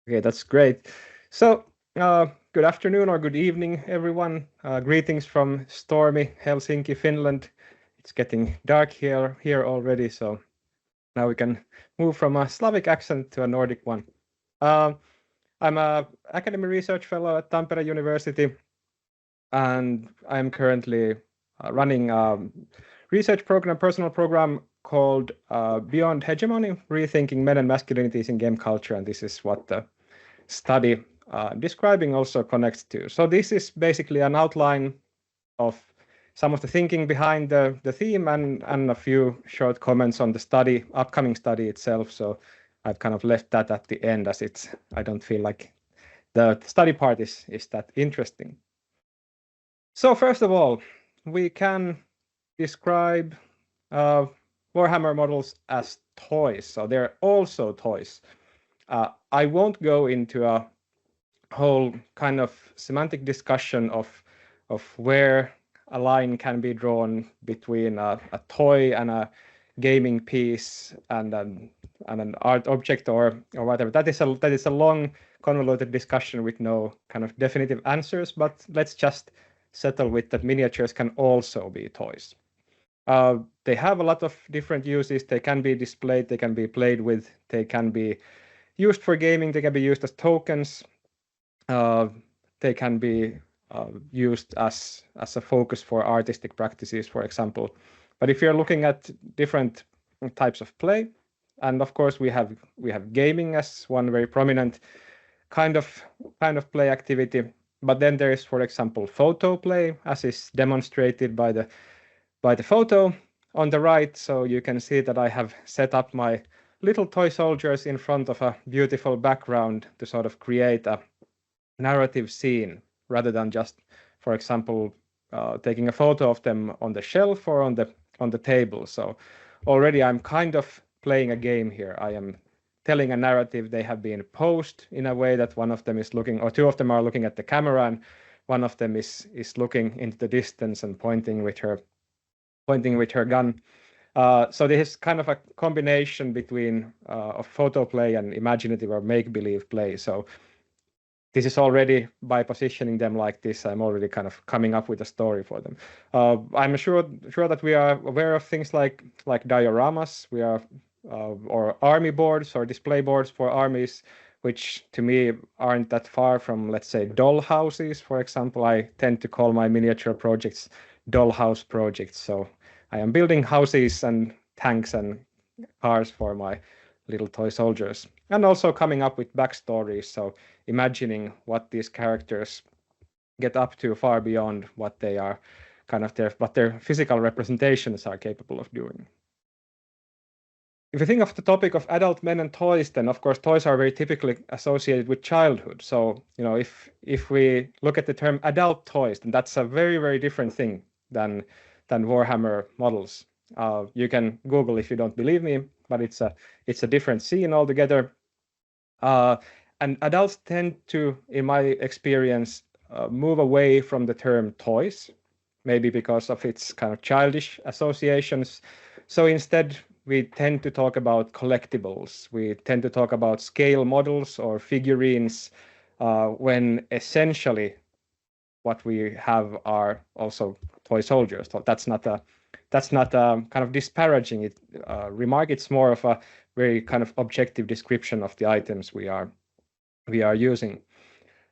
Okay, that's great. So, good afternoon or good evening, everyone. Greetings from stormy Helsinki, Finland. It's getting dark here already, so now we can move from a Slavic accent to a Nordic one. I'm a academy research fellow at Tampere University, and I'm currently running a research program, personal program called Beyond Hegemony: Rethinking Men and Masculinities in Game Culture, and this is what the study describing also connects to. So this is basically an outline of some of the thinking behind the theme and a few short comments on the upcoming study itself. So I've kind of left that at the end, as I don't feel like the study part is that interesting. So first of all, we can describe Warhammer models as toys. So they're also toys. I won't go into a whole kind of semantic discussion of where a line can be drawn between a toy and a gaming piece and an art object or whatever. That is a long, convoluted discussion with no kind of definitive answers. But let's just settle with that miniatures can also be toys. They have a lot of different uses. They can be displayed. They can be played with. They can be used for gaming. They can be used as tokens. They can be used as a focus for artistic practices, for example. But if you're looking at different types of play, and of course we have gaming as one very prominent kind of play activity. But then there is, for example, photo play, as is demonstrated by the photo on the right. So you can see that I have set up my little toy soldiers in front of a beautiful background to sort of create a narrative scene rather than just, for example, taking a photo of them on the shelf or on the table. So already I'm kind of playing a game here. I am telling a narrative. They have been posed in a way that one of them is looking, or two of them are looking at the camera, and one of them is looking into the distance and pointing with her gun. So this is kind of a combination between of photo play and imaginative or make-believe play. So this is already, by positioning them like this, I'm already kind of coming up with a story for them. I'm sure that we are aware of things like dioramas. We are or army boards or display boards for armies, which to me aren't that far from, let's say, doll houses. For example, I tend to call my miniature projects dollhouse projects. So I am building houses and tanks and cars for my little toy soldiers, and also coming up with backstories. So imagining what these characters get up to far beyond what they are what their physical representations are capable of doing. If you think of the topic of adult men and toys, then of course toys are very typically associated with childhood. So, if we look at the term adult toys, then that's a very, very different thing than Warhammer models. You can Google if you don't believe me, but it's a different scene altogether. And adults tend to, in my experience, move away from the term toys, maybe because of its kind of childish associations. So instead, we tend to talk about collectibles. We tend to talk about scale models or figurines, when essentially what we have are also toy soldiers. So that's not a kind of disparaging remark. It's more of a very kind of objective description of the items we are using.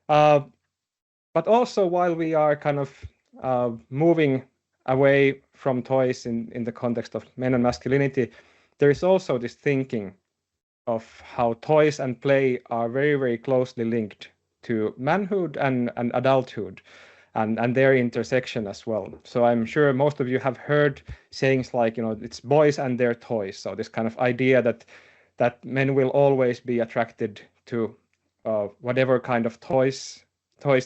But also, while we are kind of moving away from toys in the context of men and masculinity, there is also this thinking of how toys and play are very, very closely linked to manhood and adulthood, and their intersection as well. So I'm sure most of you have heard sayings like, it's boys and their toys. So this kind of idea that men will always be attracted to whatever kind of toys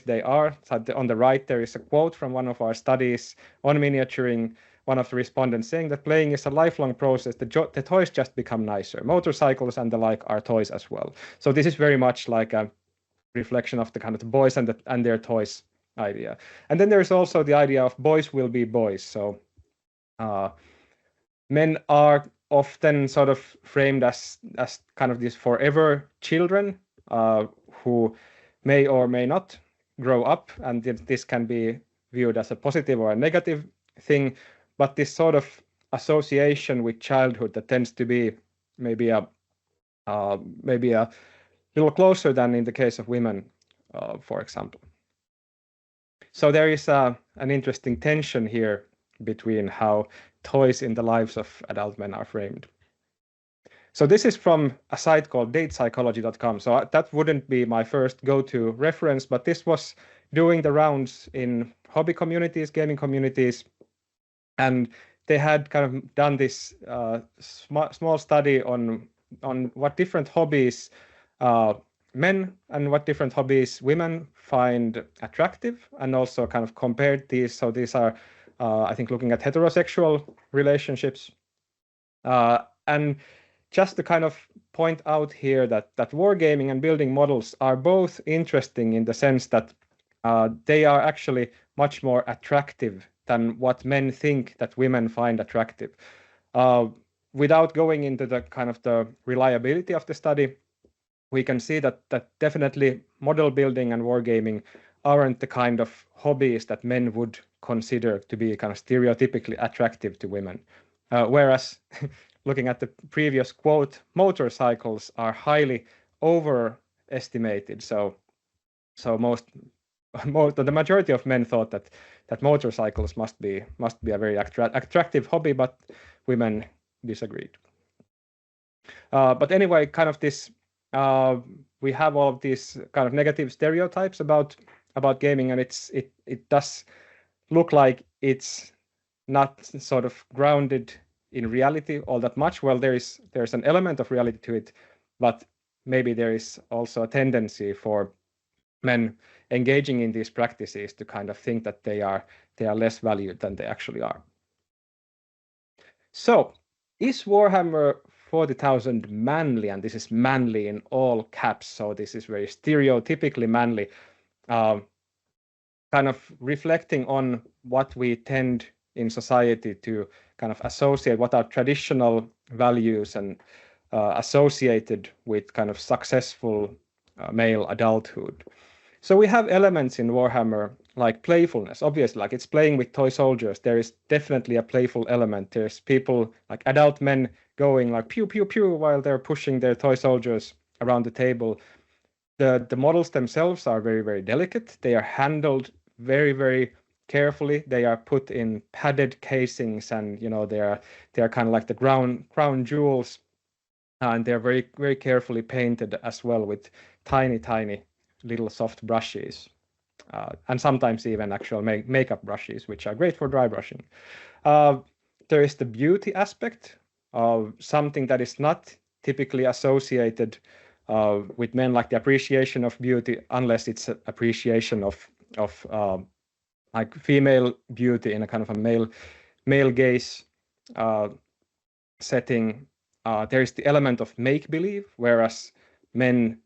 they are. So on the right, there is a quote from one of our studies on miniaturing, one of the respondents saying that playing is a lifelong process. The toys just become nicer. Motorcycles and the like are toys as well. So this is very much like a reflection of the kind of the boys and their toys idea. And then there's also the idea of boys will be boys. So men are often sort of framed as kind of these forever children, who may or may not grow up, and this can be viewed as a positive or a negative thing, but this sort of association with childhood that tends to be maybe a little closer than in the case of women, for example. So there is an interesting tension here between how toys in the lives of adult men are framed. So this is from a site called datepsychology.com. So that wouldn't be my first go-to reference, but this was doing the rounds in hobby communities, gaming communities, and they had kind of done this small study on what different hobbies men and what different hobbies women find attractive, and also kind of compared these. So these are, I think, looking at heterosexual relationships. And just to kind of point out here that wargaming and building models are both interesting in the sense that they are actually much more attractive than what men think that women find attractive. Without going into the kind of the reliability of the study, we can see that definitely model building and wargaming aren't the kind of hobbies that men would consider to be kind of stereotypically attractive to women. Whereas looking at the previous quote, motorcycles are highly overestimated. So the majority of men thought that motorcycles must be a very attractive hobby, but women disagreed. But anyway, kind of this, we have all of these kind of negative stereotypes about gaming, and it does look like it's not sort of grounded in reality all that much. Well, there's an element of reality to it, but maybe there is also a tendency for men engaging in these practices to kind of think that they are less valued than they actually are. So, is Warhammer 40,000 manly? And this is manly in all caps, so this is very stereotypically manly, kind of reflecting on what we tend in society to kind of associate, what are traditional values and associated with kind of successful male adulthood. So we have elements in Warhammer like playfulness. Obviously, like it's playing with toy soldiers. There is definitely a playful element. There's people like adult men going like pew pew pew while they're pushing their toy soldiers around the table. The models themselves are very, very delicate. They are handled very, very carefully. They are put in padded casings, and they are kind of like the crown jewels, and they're very, very carefully painted as well with tiny little soft brushes, and sometimes even actual makeup brushes, which are great for dry brushing. There is the beauty aspect of something that is not typically associated with men, like the appreciation of beauty, unless it's an appreciation of like female beauty in a kind of a male gaze setting. There is the element of make-believe, whereas men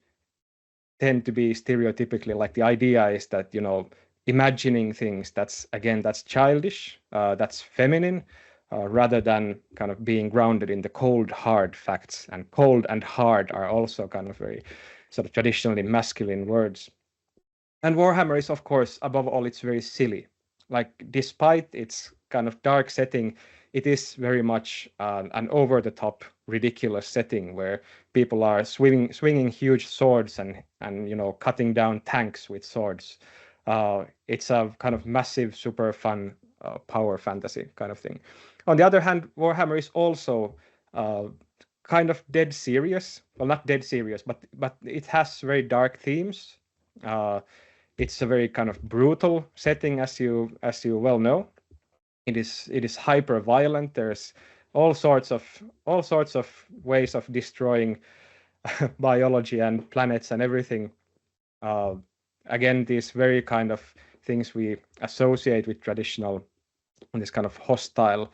tend to be stereotypically, like the idea is that imagining things, that's childish, that's feminine, rather than kind of being grounded in the cold hard facts. And cold and hard are also kind of very sort of traditionally masculine words. And Warhammer is, of course, above all, it's very silly. Like, despite its kind of dark setting, it is very much an over-the-top, ridiculous setting where people are swinging huge swords and cutting down tanks with swords. It's a kind of massive, super fun power fantasy kind of thing. On the other hand, Warhammer is also kind of dead serious. Well, not dead serious, but it has very dark themes. It's a very kind of brutal setting, as you well know. It is hyper violent. There's all sorts of ways of destroying biology and planets and everything. Again, these very kind of things we associate with traditional, this kind of hostile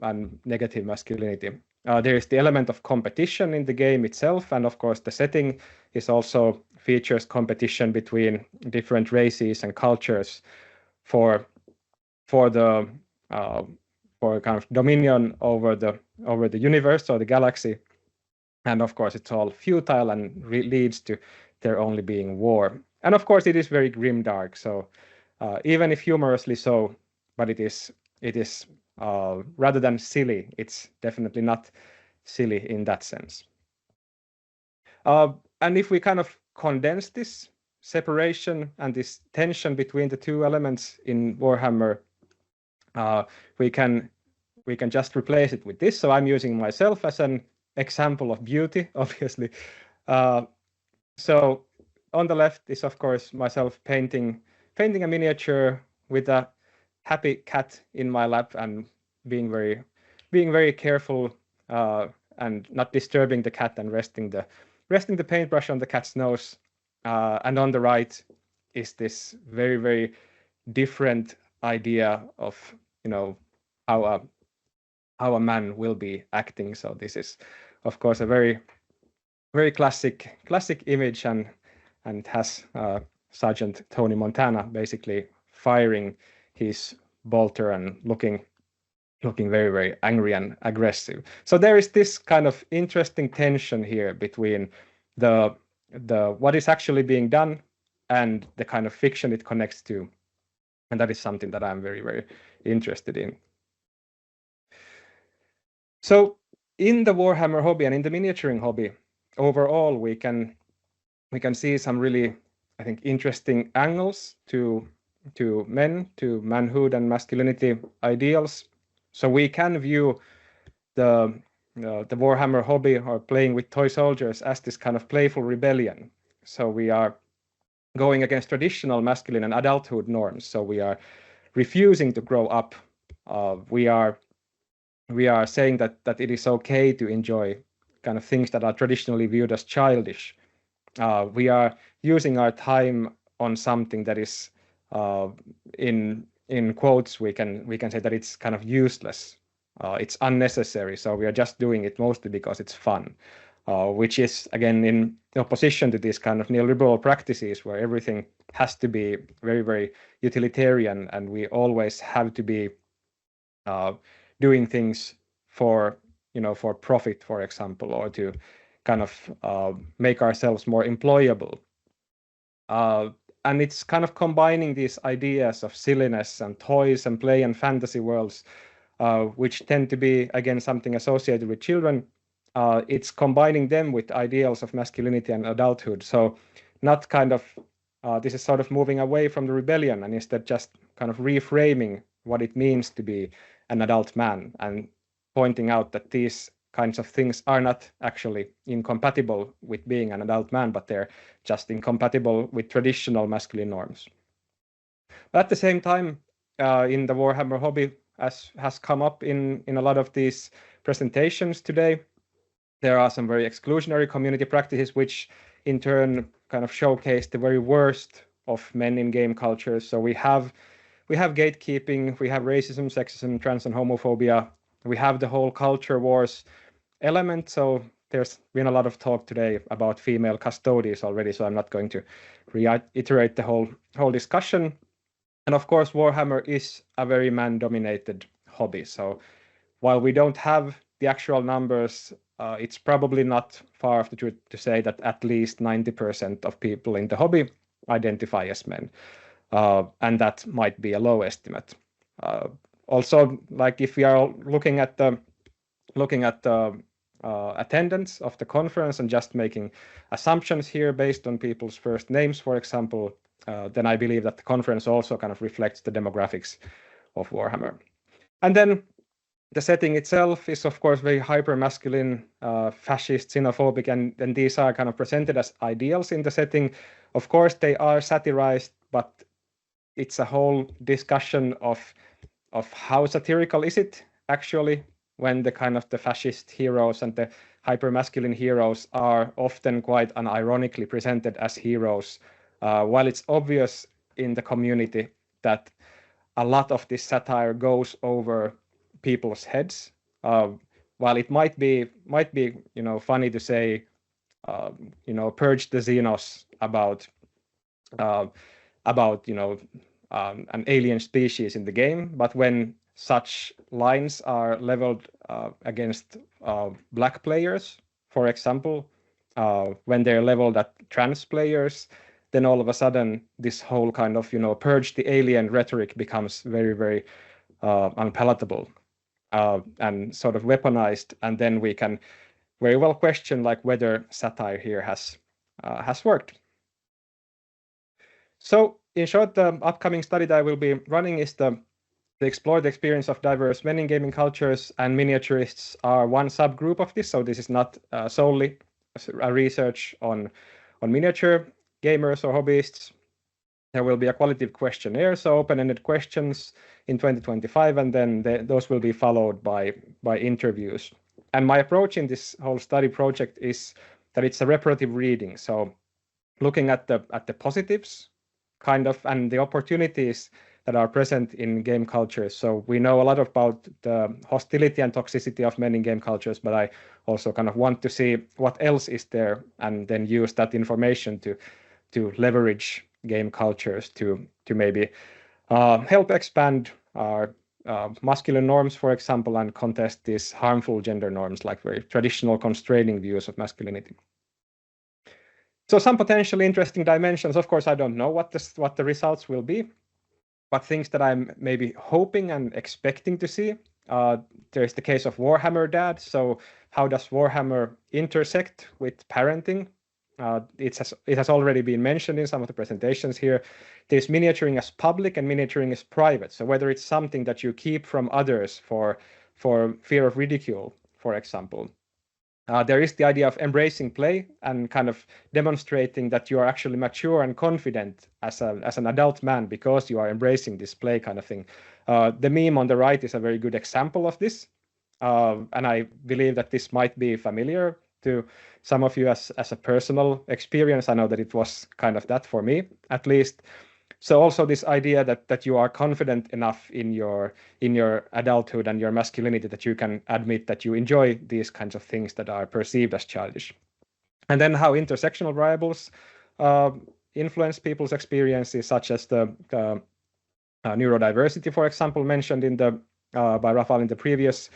and negative masculinity. There is the element of competition in the game itself, and of course the setting is also features competition between different races and cultures for kind of dominion over the universe or the galaxy. And of course, it's all futile and leads to there only being war. And of course, it is very grimdark. So even if humorously so, but it is rather than silly, it's definitely not silly in that sense. And if we kind of condense this separation and this tension between the two elements in Warhammer, we can just replace it with this. So I'm using myself as an example of beauty, obviously. So on the left is, of course, myself painting a miniature with a happy cat in my lap and being very careful and not disturbing the cat and resting the paintbrush on the cat's nose. And on the right is this very different idea of how a man will be acting. So this is, of course, a very classic image, and it has Sergeant Tony Montana basically firing his bolter and looking very angry and aggressive. So there is this kind of interesting tension here between the what is actually being done and the kind of fiction it connects to, and that is something that I'm very interested in. So in the Warhammer hobby and in the miniaturing hobby overall, we can see some really, I think, interesting angles to men, to manhood and masculinity ideals. So we can view the Warhammer hobby or playing with toy soldiers as this kind of playful rebellion. So we are going against traditional masculine and adulthood norms. So we are refusing to grow up. We are saying that it is okay to enjoy kind of things that are traditionally viewed as childish. We are using our time on something that is, in quotes, we can say that it's kind of useless. It's unnecessary. So we are just doing it mostly because it's fun, which is again in opposition to these kind of neoliberal practices where everything has to be very utilitarian, and we always have to be doing things for profit, for example, or to kind of make ourselves more employable. And it's kind of combining these ideas of silliness and toys and play and fantasy worlds, which tend to be, again, something associated with children. It's combining them with ideals of masculinity and adulthood. So not kind of, this is sort of moving away from the rebellion and instead just kind of reframing what it means to be an adult man and pointing out that these kinds of things are not actually incompatible with being an adult man, but they're just incompatible with traditional masculine norms. But at the same time, in the Warhammer hobby, as has come up in a lot of these presentations today, there are some very exclusionary community practices, which in turn kind of showcase the very worst of men in game cultures. So we have gatekeeping, we have racism, sexism, trans and homophobia. We have the whole culture wars element. So there's been a lot of talk today about female custodies already, so I'm not going to reiterate the whole discussion. And of course, Warhammer is a very man-dominated hobby. So while we don't have the actual numbers, it's probably not far off the truth to say that at least 90% of people in the hobby identify as men. And that might be a low estimate. Also, like if we are looking at the attendance of the conference and just making assumptions here based on people's first names, for example, then I believe that the conference also kind of reflects the demographics of Warhammer. And then the setting itself is, of course, very hyper-masculine, fascist, xenophobic, and these are kind of presented as ideals in the setting. Of course, they are satirized, but it's a whole discussion of how satirical is it actually, when the kind of the fascist heroes and the hyper-masculine heroes are often quite unironically presented as heroes, while it's obvious in the community that a lot of this satire goes over people's heads. While it might be funny to say, purge the Xenos about an alien species in the game, but when such lines are leveled against black players, for example, when they're leveled at trans players, then all of a sudden this whole kind of, purge the alien rhetoric becomes very, very unpalatable and sort of weaponized. And then we can very well question like whether satire here has worked. So in short, the upcoming study that I will be running is to explore the experience of diverse men in gaming cultures, and miniaturists are one subgroup of this. So this is not solely a research on miniature gamers or hobbyists. There will be a qualitative questionnaire, so open-ended questions in 2025, and then those will be followed by interviews. And my approach in this whole study project is that it's a reparative reading. So looking at the positives, kind of, and the opportunities that are present in game cultures. So we know a lot about the hostility and toxicity of men in game cultures, but I also kind of want to see what else is there, and then use that information to leverage game cultures to maybe help expand our masculine norms, for example, and contest these harmful gender norms, like very traditional constraining views of masculinity. So some potentially interesting dimensions. Of course, I don't know what the results will be, but things that I'm maybe hoping and expecting to see. There's the case of Warhammer Dad. So how does Warhammer intersect with parenting? It has already been mentioned in some of the presentations here. There's miniaturing as public and miniaturing as private. So whether it's something that you keep from others for fear of ridicule, for example. There is the idea of embracing play and kind of demonstrating that you are actually mature and confident as an adult man because you are embracing this play kind of thing. The meme on the right is a very good example of this. And I believe that this might be familiar to some of you as a personal experience. I know that it was kind of that for me, at least. So also this idea that you are confident enough in your adulthood and your masculinity that you can admit that you enjoy these kinds of things that are perceived as childish. And then how intersectional variables influence people's experiences, such as the neurodiversity, for example, mentioned by Rafael in the previous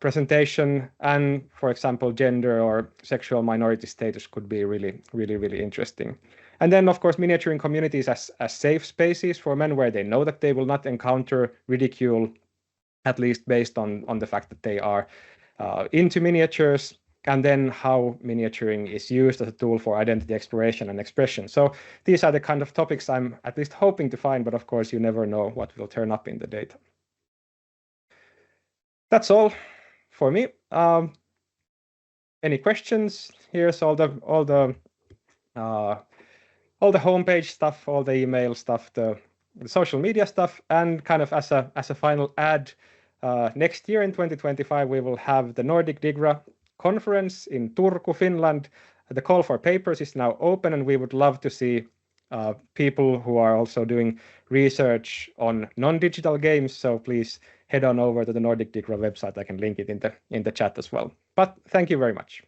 presentation, and for example, gender or sexual minority status could be really, really, really interesting. And then, of course, miniaturing communities as safe spaces for men where they know that they will not encounter ridicule, at least based on the fact that they are into miniatures, and then how miniaturing is used as a tool for identity exploration and expression. So these are the kind of topics I'm at least hoping to find, but of course, you never know what will turn up in the data. That's all for me. Any questions? Here's all the homepage stuff, all the email stuff, the social media stuff, and kind of as a final ad, next year in 2025 we will have the Nordic Digra conference in Turku, Finland. The call for papers is now open, and we would love to see people who are also doing research on non-digital games. So please head on over to the Nordic Digra website. I can link it in the chat as well. But thank you very much.